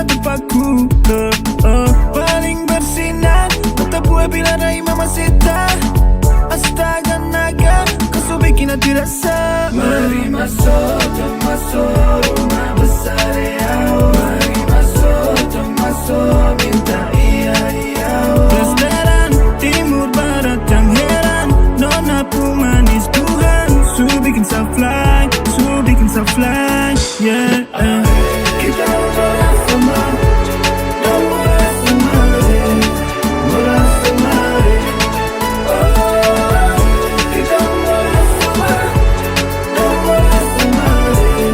terpaku. Paling bersinar mata gue bila raih mamacita. Astaga naga, kau so bikin hati rasa. Mari masuk, masuk rumah besar ya. Mari masuk, minta iya iya. Restoran timur barat yang heran, nona pun manis Tuhan. So bikin sa fly, yeah. Kita murah sama, dan murah semari, murah semari. Kita murah sama, dan murah semari,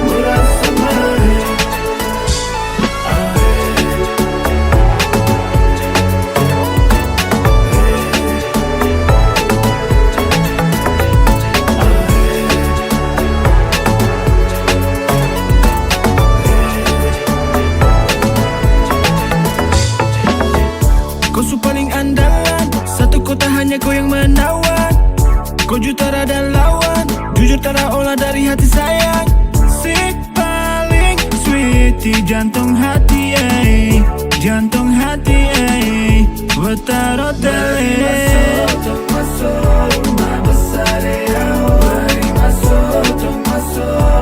murah semari. Kau su paling andalan, satu kota hanya kau yang menawan. Kau jutara dan lawan, jujur tak ada olah dari hati sayang. Si paling sweetie jantung hati, jantung hati, Wetaro dele. Masuk rumah besar ya. Mari masuk,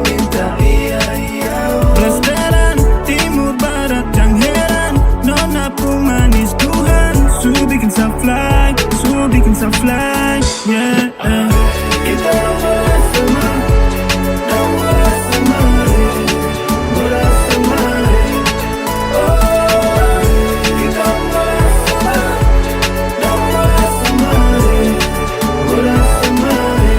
minta iya iya. Restoran timur barat yang heran, nona pun manis Tuhan. So bikin sa fly, yeah. Kita murah sama, dan murah semari, murah semari. Kita murah sama, dan murah semari, murah semari.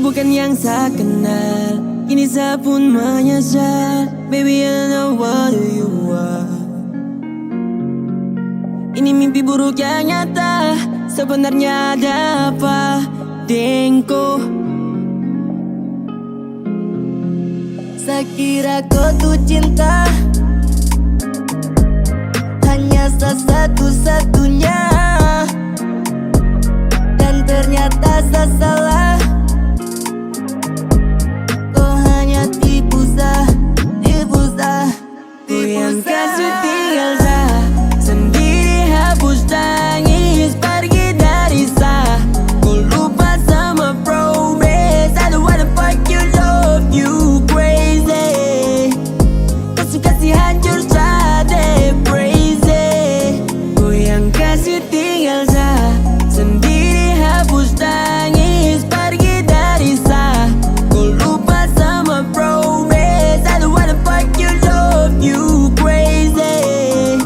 Bukan yang saya kenal, kini saya pun menyesal. Baby, I know what you want. Ini mimpi buruk yang nyata. Sebenarnya ada apa denganku? Saya kira kau tuh cinta hanya satu-satunya, dan ternyata saya salah. Ku yang kasih tinggal sah, sendiri hapus tangis, pergi dari sah. Ku lupa sama promise, I don't wanna fuck you, love you crazy. Kasih hancur sade crazy. Ku yang kasih tinggal sah, sendiri hapus tangis, pergi dari sah. Ku lupa sama promise, I don't wanna fuck you, love you crazy.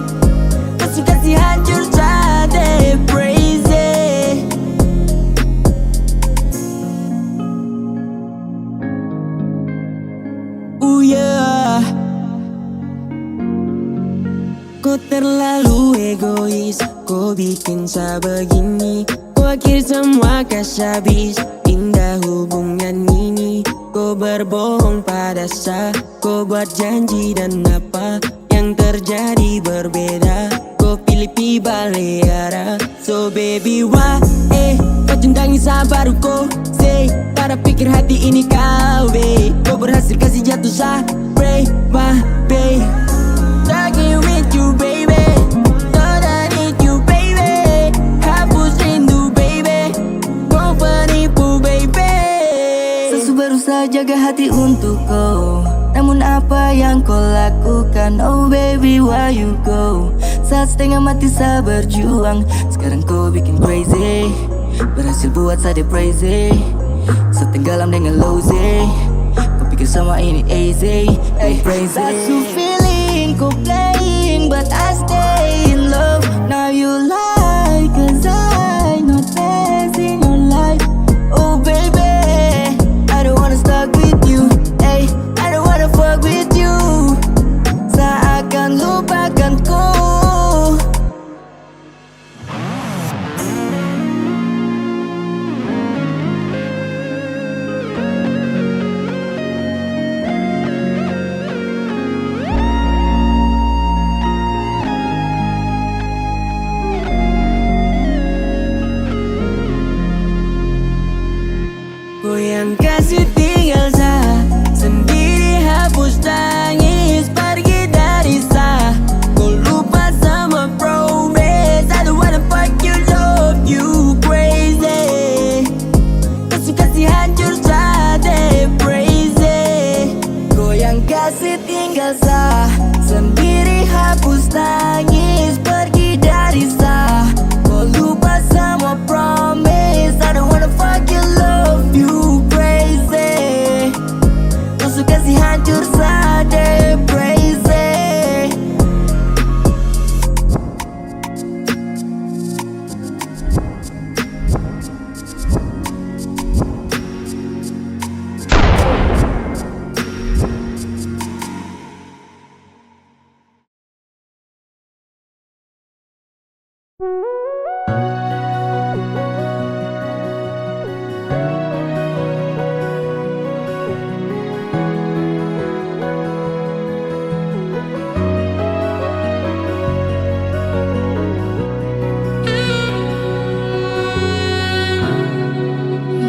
Kasih hancur sade crazy. Oh yeah. Kau terlalu egois, kau bikin saya begini. Kau akhir semua kasih habis, indah hubungan ini. Kau berbohong pada saya, kau buat janji dan apa yang terjadi berbeda. Kau pilih balik arah. So baby why, kau cintai saya baru kau say. Pada pikir hati ini kau kau berhasil kasih jatuh saya. Pray my babe, talking with you baby. Thought I need you baby. Hapus rindu baby, kau penipu baby. Saya berusaha jaga hati untuk kau, namun apa yang kau lakukan? Oh baby why you go? Saat setengah mati saya berjuang, sekarang kau bikin crazy. Berhasil buat saya crazy. Setenggelam dengan lozy. Kau pikir sama ini easy, crazy. That's you feeling, kau playing, but I stay in love. Now you lie, cause I not best in your life. Oh baby, I don't wanna stuck with you. Hey, I don't wanna fuck with you. Saya akan lupakan kau. Kau yang kasih tinggal saya sendiri, hapus tangis, pergi dari saya. Kau lupa sama promise. I don't wanna fuck you, love you crazy. Kasih hancur saya crazy. Kau yang kasih tinggal saya sendiri, hapus tangis, pergi dari saya. Kau lupa sama promise. I don't wanna fuck you, love you crazy. Kau suka si hancur saya crazy.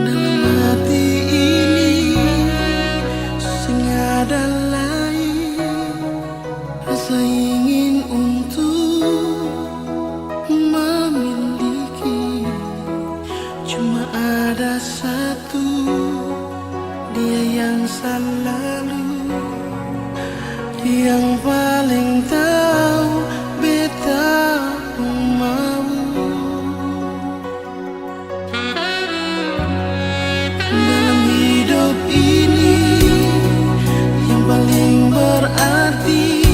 Dalam hati ini sing ada lain, rasa ingin untuk memiliki. Cuma ada satu, dia yang selalu, yang paling tahu beta mau. Dalam hidup ini yang paling berarti,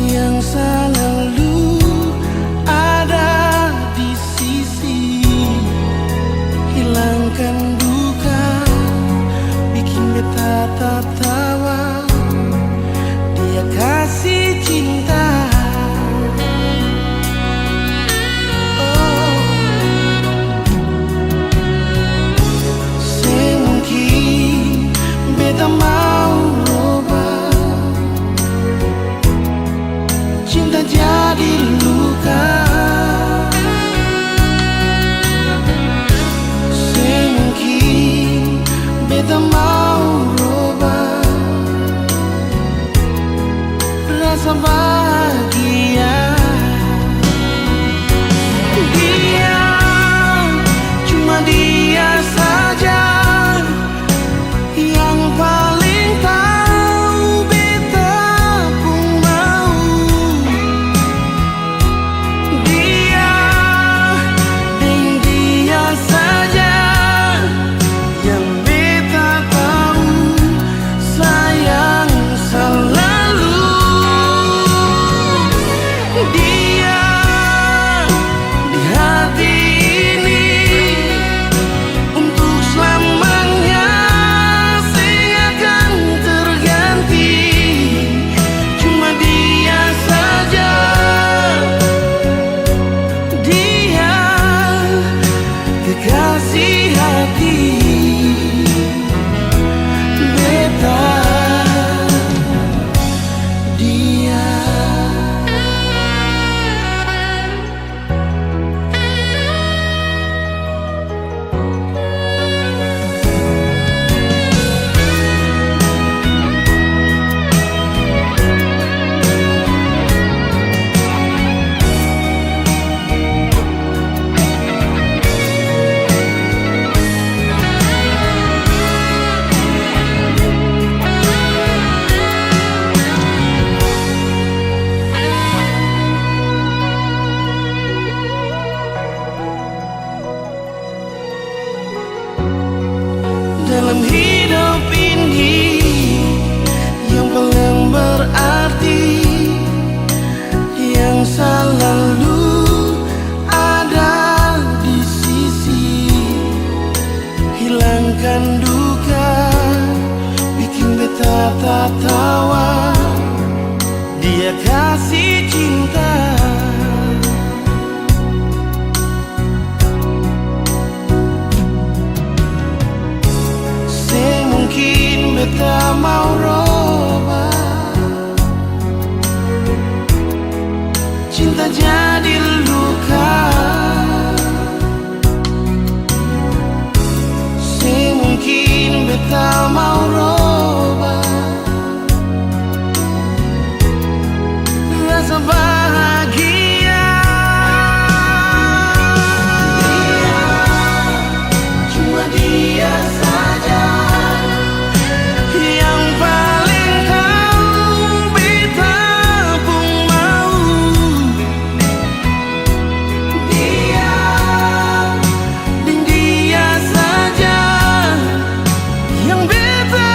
yang selalu ada di sisi, hilangkan duka, bikin beta tertawa. Dia kasih cinta. Semungkin beta mau rubah, cinta jadi luka. Semungkin beta mau rubah rasa bahagia. Dia, cuma dia saja yang paling tahu beta pun mau. Dia, dan dia saja yang beta tahu sayang selalu. dalam hidup ini yang paling berarti, yang selalu ada di sisi, hilangkan duka, bikin beta tertawa. Dia kasih cinta, semungkin beta mau roba, cinta jadi luka. Semungkin beta mau roba, rasa bahagia. Dia, cuma dia saja yang paling tahu beta pun mau. Dia, dan dia saja yang beta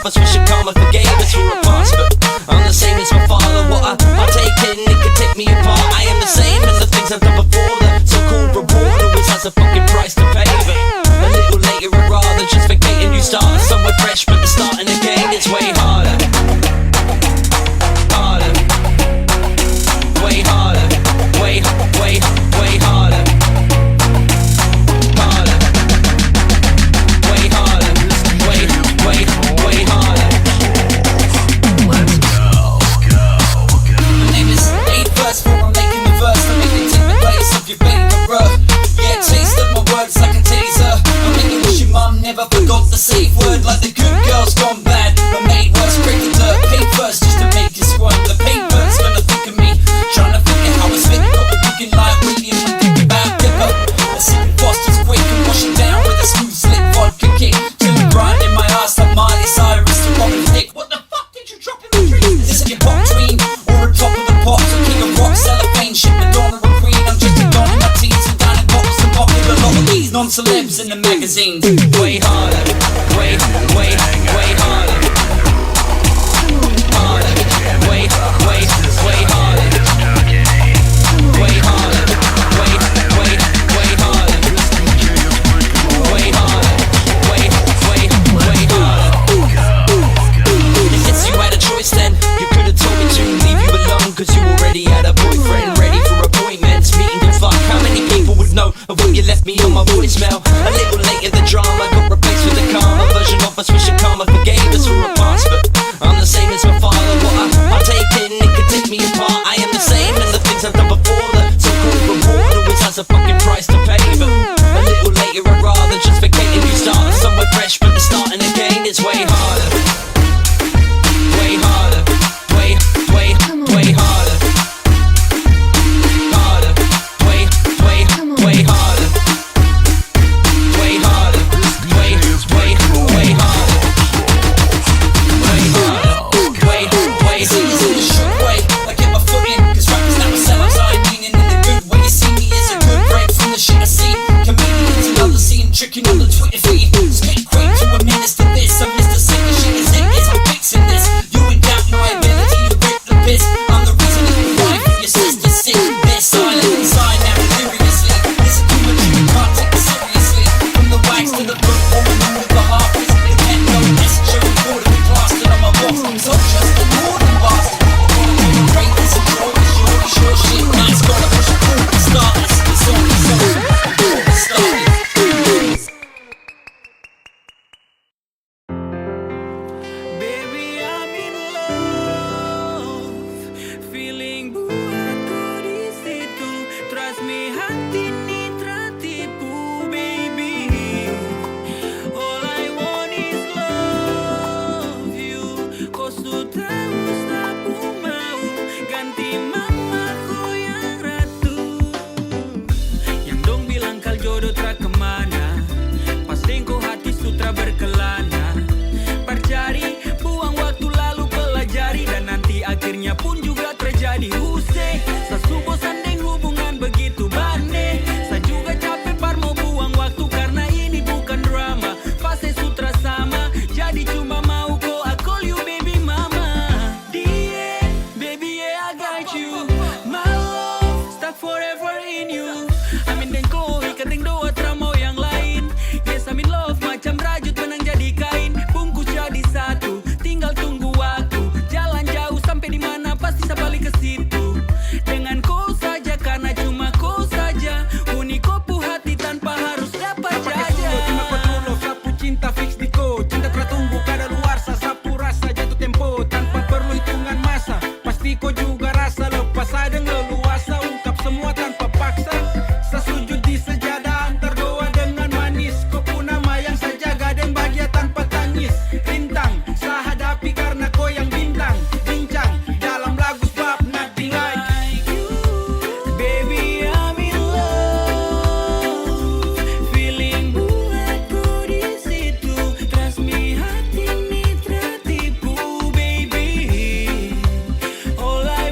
off us, wish karma forgave us for a past. But I'm the same as my father. What I take in, it could take me apart. I am the same as the things I've done before. The so-called reward always has a fucking price to pay. But a little later, I'd rather just forget and you start somewhere fresh. But the starting again is way harder. Harder. Way harder. Way harder. Harder. Way harder. Way harder. Let's go. My name is 8 I'm making the verse. I'm making take the place of your paper. Yeah, taste of my words like a taser. I'm making wish your mum never forgot the safe word. Like the good girls gone bad, but made worse. Break the dirt, pay first just to make you squirm. The paper's gonna think of me, trying to figure how I spit. Probably looking like William and think about Dipper. A sipping Foster's quick and wash it down with a smooth slick vodka kick. Till the grind in my ass like Miley Cyrus to Robin Thicke. What the fuck did you drop in the drink? Is this a pop tween or a top of the pops? A king of rock, cellophane, shit, Madonna and Queen. I'm just a don in my teens and down in bottles and popping a lot of these non-celebs in the magazines. Way harder, way harder. Harder, way harder. Way harder, way harder. Way harder, way harder. I guess you had a choice then. You could have told me to leave you alone, cause you already had a boyfriend ready for appointments, meeting to fuck. How many people would know of what you left me on my voicemail? A little later the drama got replaced with a calmer version of us, wishing karma forgave us for a past. But I'm the same as my father. What I take in, it could take me apart. I am the same and the things I've done before. The so-called reward always has a fucking price to pay. But a little later I'd rather just forget and you start somewhere fresh. But the starting again is way harder. Way harder. Way harder. Harder. Way harder. Way harder. Way harder. Way in a shook way. I get my foot in, cause rappers now are sellouts. I ain't meaning in a good way. You see me as a good break from the shit I see. Comedians and others see 'em tricking on the Twitter feed. Spit quick to a minister this. I'm Mr. Sick, the shit is it is. I'm fixing this. You ain't doubt my ability to rip the piss. I'm the reason that you wife and your sister's sick. They're silent inside now deliriously. Listen to what you can't take it seriously. From the wax to the book, all the mood of the harvest. The pen no messenger recorded and plastered on my box. So just a northern bastard. Great, this and joy is yours, sure shit. Nice, gotta push it forward and start this. It's only so started. Baby, I'm in love. Feeling buatku di situ. Trust me, hati ini tertipu, baby. All I want is love you. Kau sudah aku mau ganti mamaku yang ratu. Yang dong bilang kal jodoh tra kemana. Pasti kau hati sutra berkelana. Percari, buang waktu lalu pelajari. Dan nanti akhirnya pun juga terjadi. Huse, sesu bosan deng hubungan begitu bane. Saya juga capek par mau buang waktu karena ini bukan drama. Fase sutra sama, jadi cuma mau kau I call you baby mama. Die, baby yeah I got you. My love, stuck forever in you. Amin deng kau ikat deng doa tra mau yang lain. Yes I'm in love macam rajut benang jadi kain. Bungkus jadi satu, tinggal tunggu waktu. Jalan jauh sampai di mana pasti saya balik ke situ. Dengan kau saja karena cuma kau saja. Uni kopu hati tanpa harus dapat jaja. Cuma penuh sapu cinta fix di ko. Cinta tertunggu kada luar sapu rasa jatuh tempo. Tanpa perlu hitungan masa. Pasti kau juga rasa lepas ada leluasa. Ungkap semua tanpa paksa. Sesujud di sejadah antar doa dengan manis. Kau pun nama yang saya jaga dan bahagia tanpa tangis. Rintang, saya hadapi karena kau yang bintang. Bincang dalam lagu sebab nothing like You, baby, I'm in love. Feeling buatku di situ. Trust me, hati ini tertipu, baby. All I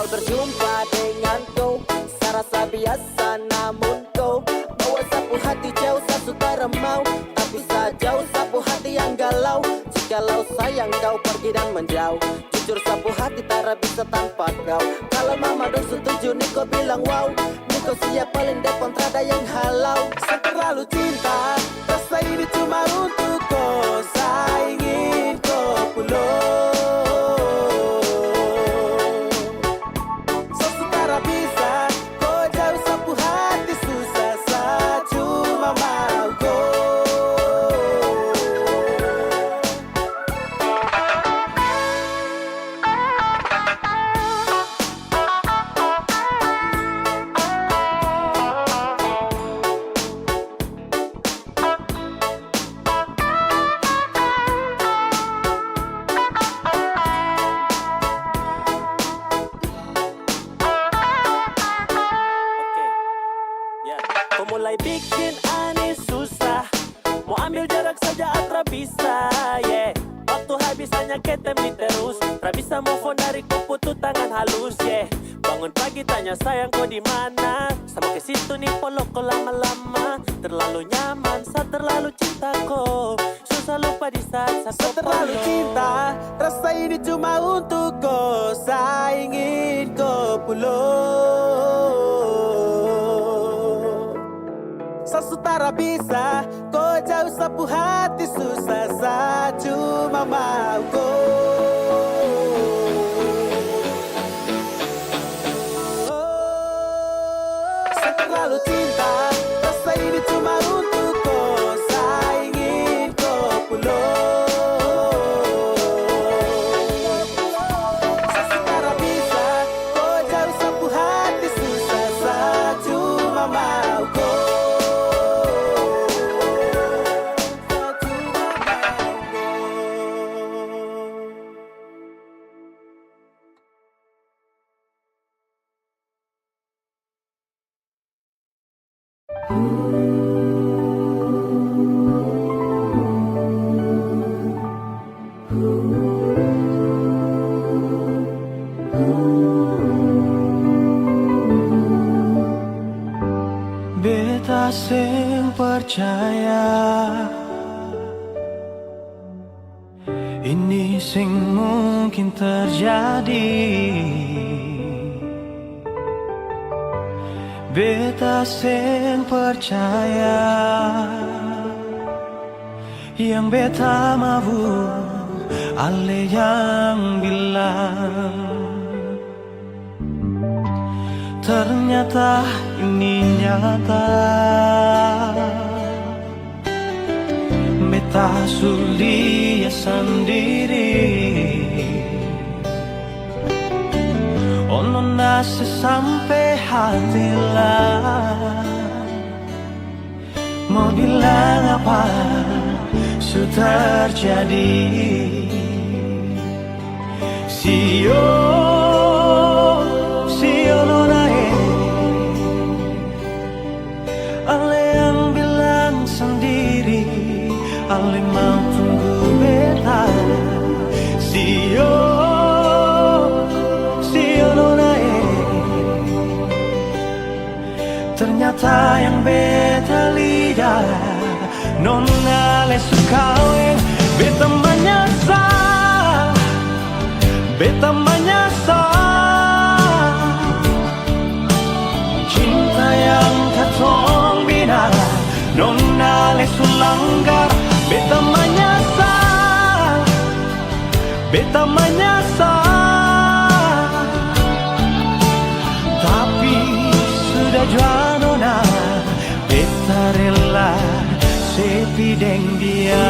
baru berjumpa denganku. Saya rasa biasa namun kau bawa sapu hati jauh sasutara mau. Tapi sajauh sapu hati yang galau. Jikalau sayang kau pergi dan menjauh, jujur sapu hati tak bisa tanpa kau. Kalau mama dong setuju Niko bilang wow, Niko siap paling depan terada yang halau. Saya terlalu cinta, rasa ini cuma untuk kau. Saya ingin kau pulang. Sesutara bisa, kau jauh sapu hati susah. Saya cuma mau kau. Kau mulai bikin aneh susah, mau ambil jarak saja atra bisa, yeah. Waktu habis hanya ketem terus, tak bisa move on dari kupu tuh tangan halus, yeah. Bangun pagi tanya sayang kau di mana, sama ke situ nih polok kau lama-lama. Terlalu nyaman, saat terlalu cinta kau, susah lupa di saat saya terlalu cinta. Rasa ini cuma untuk kau, saya ingin kau pulang. Sesutara bisa, kau jauh sapu hati susah. Saya cuma mau kau. Saya terlalu cinta, rasa ini cuma untuk kau. Saya ingin kau pulang. Sesutara bisa, kau jauh sapu hati susah. Saya cuma mau kau. Beta sing percaya ini sing mungkin terjadi. Beta sing percaya yang beta mau, ale yang bilang. Ternyata ini nyata, beta sulia sendiri. Ono nasi sampai hati lah, mau bilang apa sudah terjadi. Sio nonae, ale yang bilang sendiri, ale mau tunggu beta. Sio nonae, ternyata yang beta lihat nona le sukawe. Beta menyesal, beta menyesal. Cinta yang katong bina nona le sulanggar. Beta menyesal, beta menyesal. Tapi sudah jua nona, beta rela sepi deng dia.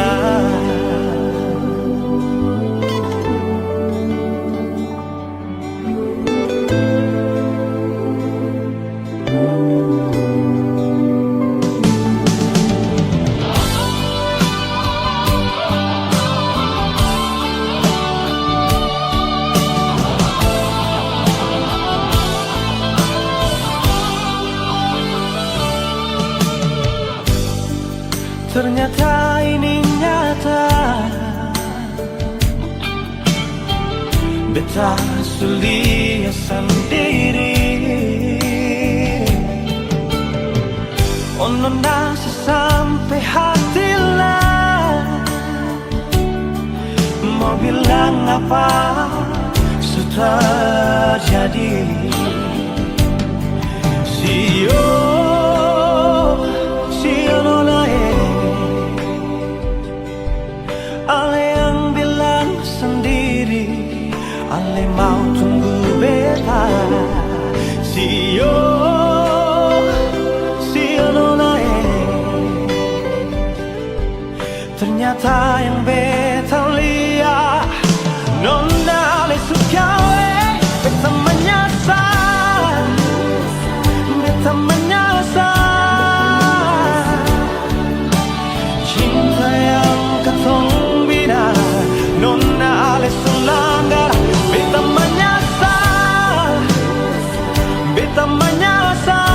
Ternyata ini nyata, beta sulia sendiri. nona sampai hati lah. Mau bilang apa sudah jadi. Sio nona Ale yang bilang sendiri, Ale mau tunggu beta. Sio nona ternyata yang beta lihat nona Ale suka beta menyasar, beta menyasar. Cinta yang ketong bina nona Ale selanggar, beta menyasar, beta menyasar.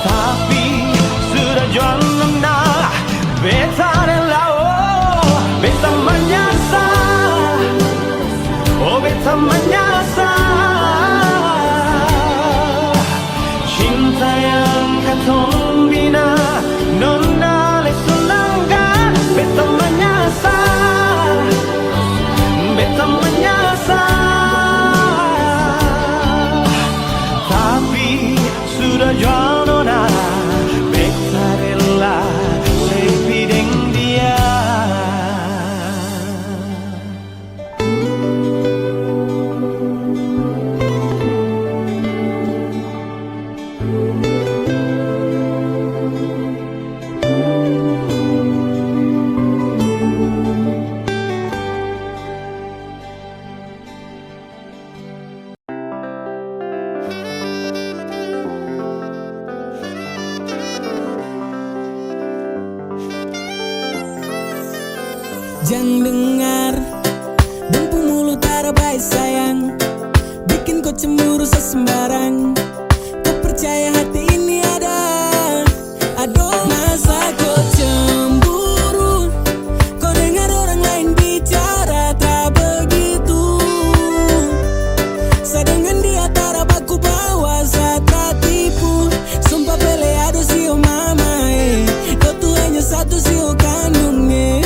Tapi sudah jual nona beta rela, oh beta menyasar, oh beta menyasar. Cinta yang katong bina nona le selanggar, beta menyasar, beta menyasar. Tapi sudah jual nona beta rela lebih deng dia. Jangan dengar Dempu mulut tara baik sayang, bikin kau cemburu sesembarang. Kau percaya hati ini ada. Aduh masa kau cemburu, kau dengar orang lain bicara tak begitu. Saya dengan dia tara baku bawa saat tipu. Sumpah pele aduh sio mama kau tuh hanya satu sio kandungnya.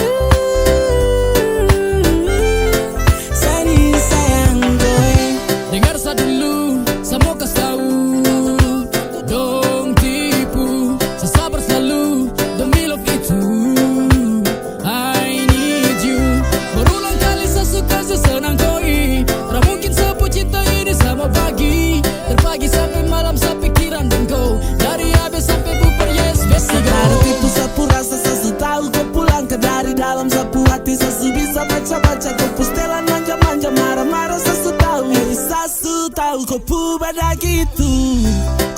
Baca-baca kau pustelan manja-manja, marah-marah sesu tahu. Sesu tahu kau pada gitu.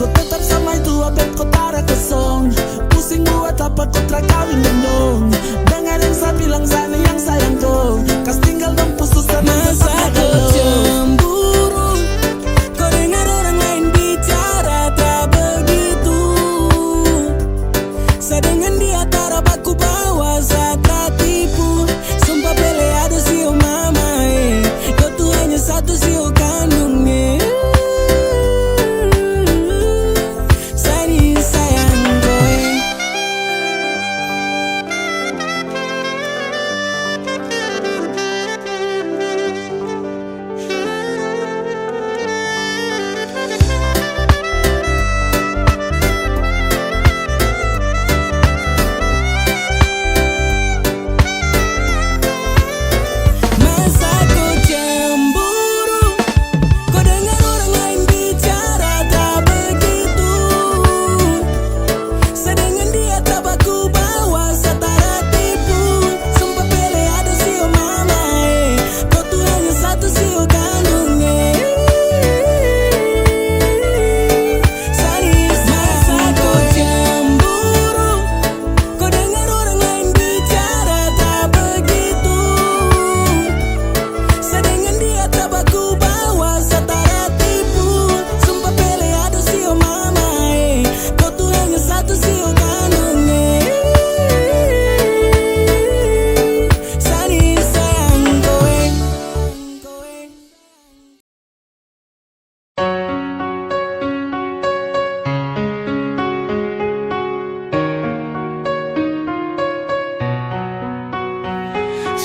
Kau tetap sama itu abet kau tara kosong. Pusing buat apa kau terakawin dong. Dengar yang saya bilang sana yang sayang kau. Kas tinggal dan pusus sana masa kau cemburu, kau dengar orang lain bicara tak begitu. Saya dengan dia tara baku bawa saat tipu. Sumpah pele aduh sio mama kau tuh hanya satu sio kandungnya.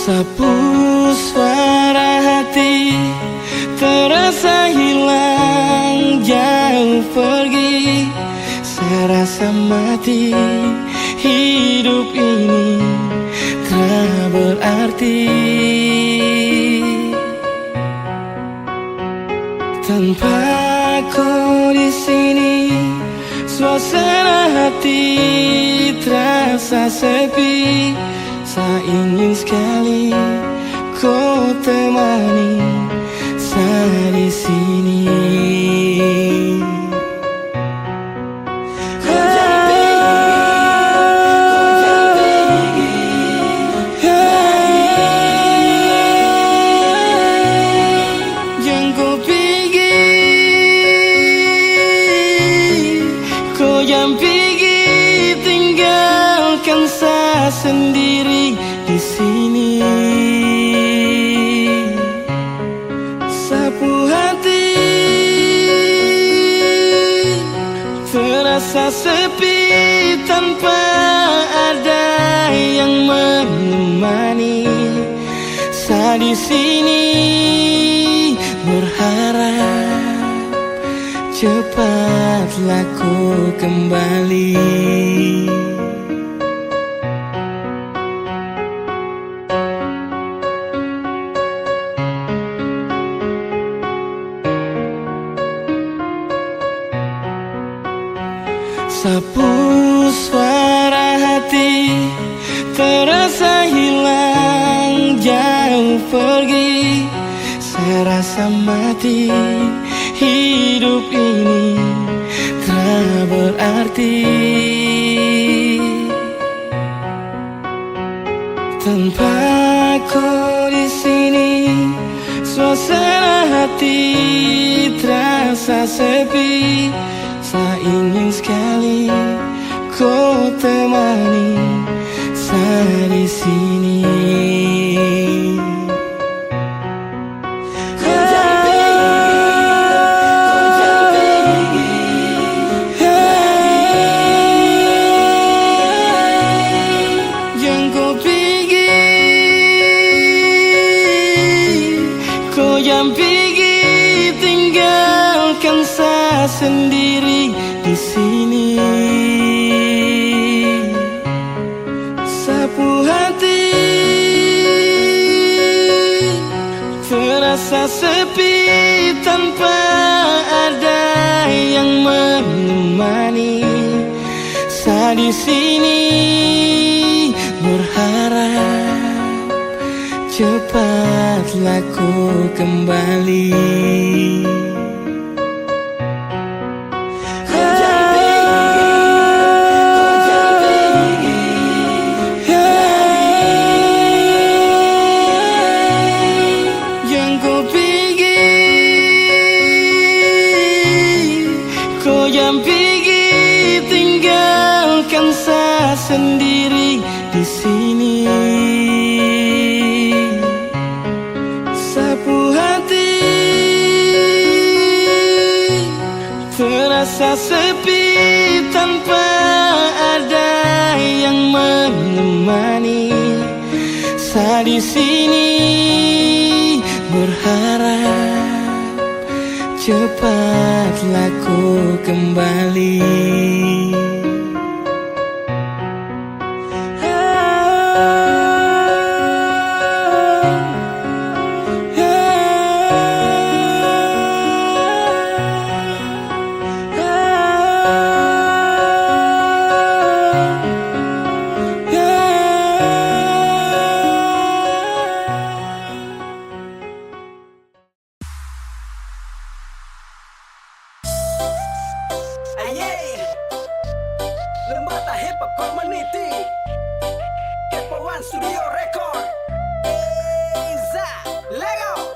Sapu suara hati terasa hilang jauh pergi. Saya rasa mati, hidup ini tak berarti tanpa kau di sini. Suasana hati terasa sepi. Saya ingin sekali kau temani saya di sini. Jangan kau pergi, kau jangan pergi, tinggalkan saya sendiri di sini. Sapu hati terasa sepi tanpa ada yang menemani. Saya di sini berharap cepatlah kau kembali. Sapu suara hati terasa hilang jauh pergi. Saya rasa mati, hidup ini tak berarti tanpa kau di sini. Suasana hati terasa sepi. Saya ingin sekali kau temani saya di sini. Jangan kau pergi, kau jangan pergi, tinggalkan saya sendiri di sini. Sapu hati terasa sepi tanpa ada yang menemani. Saya di sini berharap cepatlah kau kembali. Jangan pergi, tinggalkan saya sendiri di sini. Sapu hati terasa sepi tanpa ada yang menemani. Saya di sini berharap cepatlah kau kembali. Lembata Hip Hop Community Kepo One Studio Record Iza Lego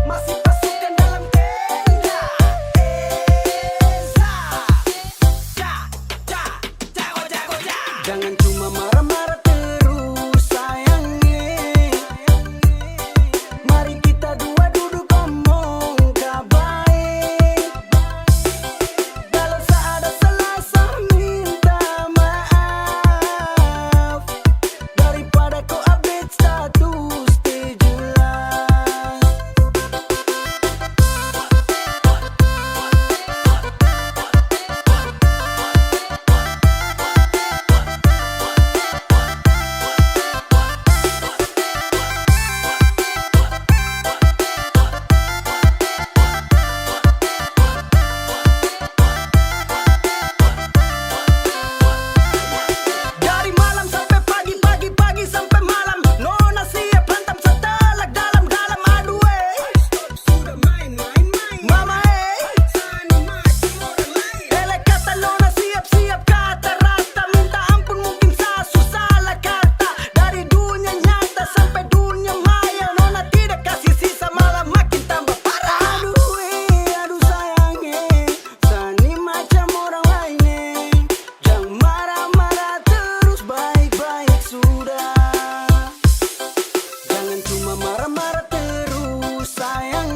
masih pasukan dalam tenda Iza jago jangan cuma marah-marah terus sayangnya. Mari kita dua duduk ngomong kabaik. Mama Ele kata Nona siap-siap kata rata, minta ampun mungkin Sasu salah kata. Dari dunia nyata sampai dunia maya, Nona tidak kasih sisa malah makin tambah parah. Aduh sayang Sani macam orang lain jangan marah-marah terus, baik-baik sudah. Jangan cuma marah-marah terus sayang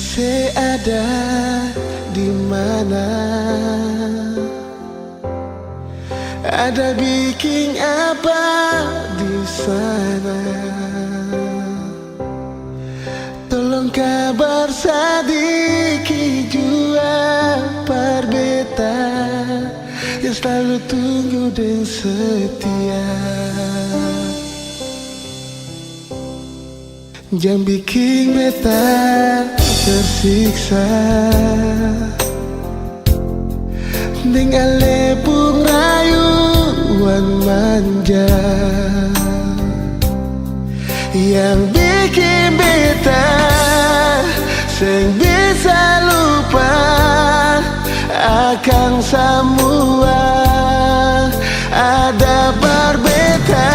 Seada di mana? Ada bikin apa di sana? Tolong kabar sadiki jua parbeta yang selalu tunggu dan setia. Jangan bikin beta tersiksa dengan lepung rayuan manja yang bikin beta seng bisa lupa akan semua ada berbeda.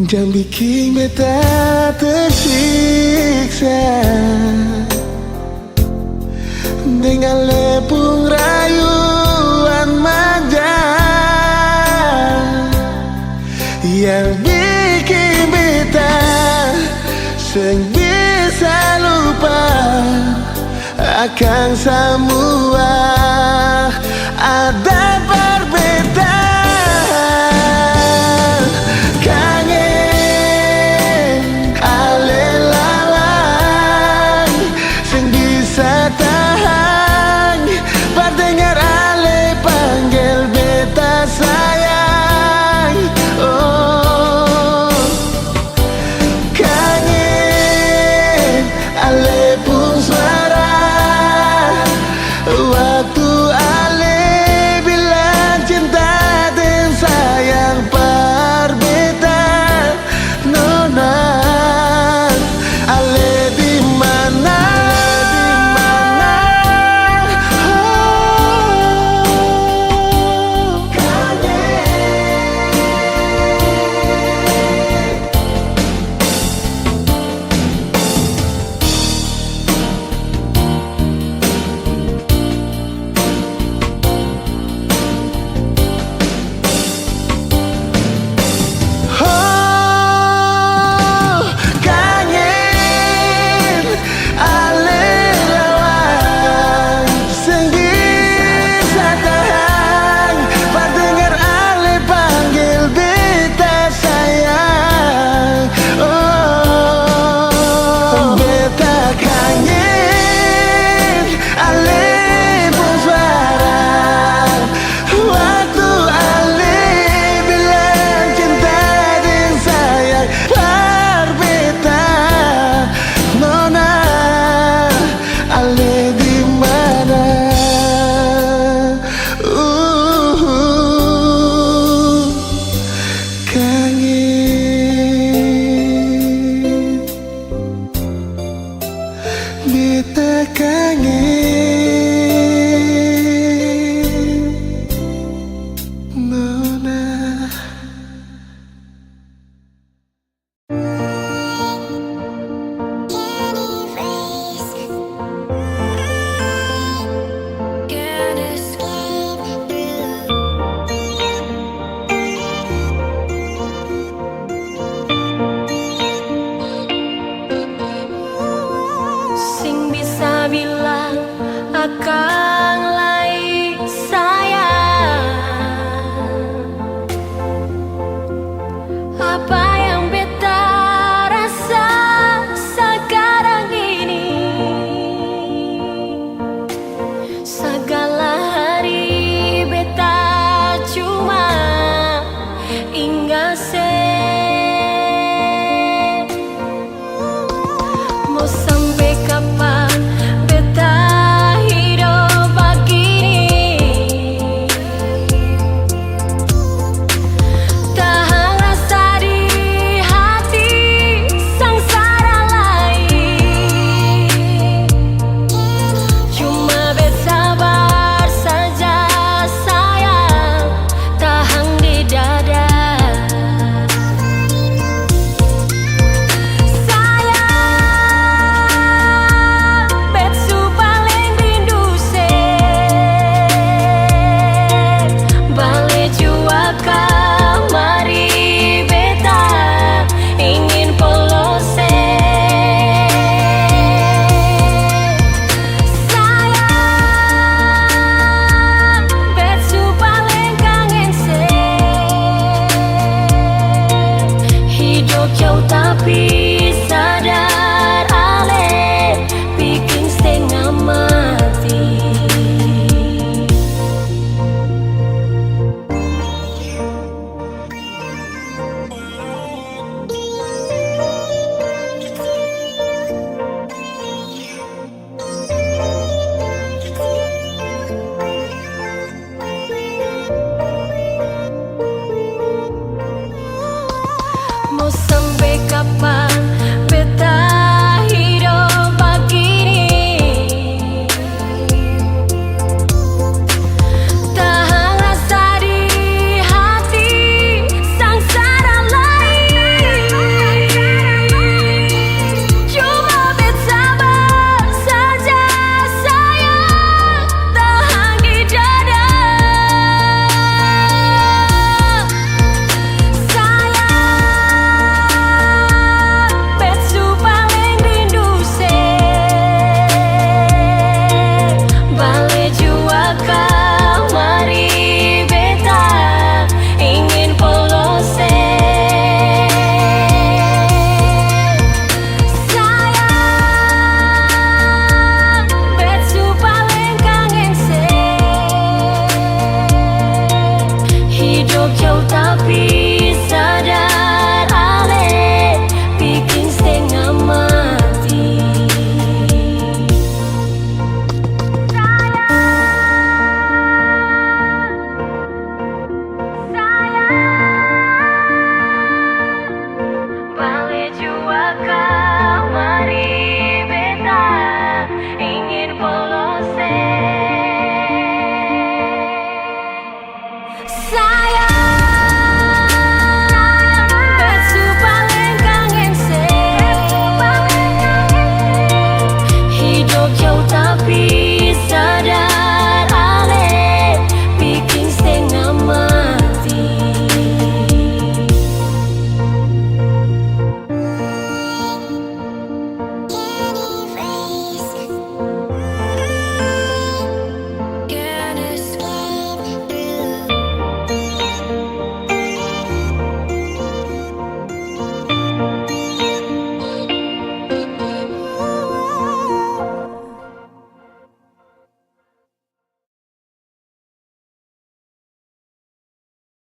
Jangan bikin beta tersiksa dengan lepung rayuan manja yang bikin beta seng bisa lupa akan semua ada berbeda. Segala hari Kau sama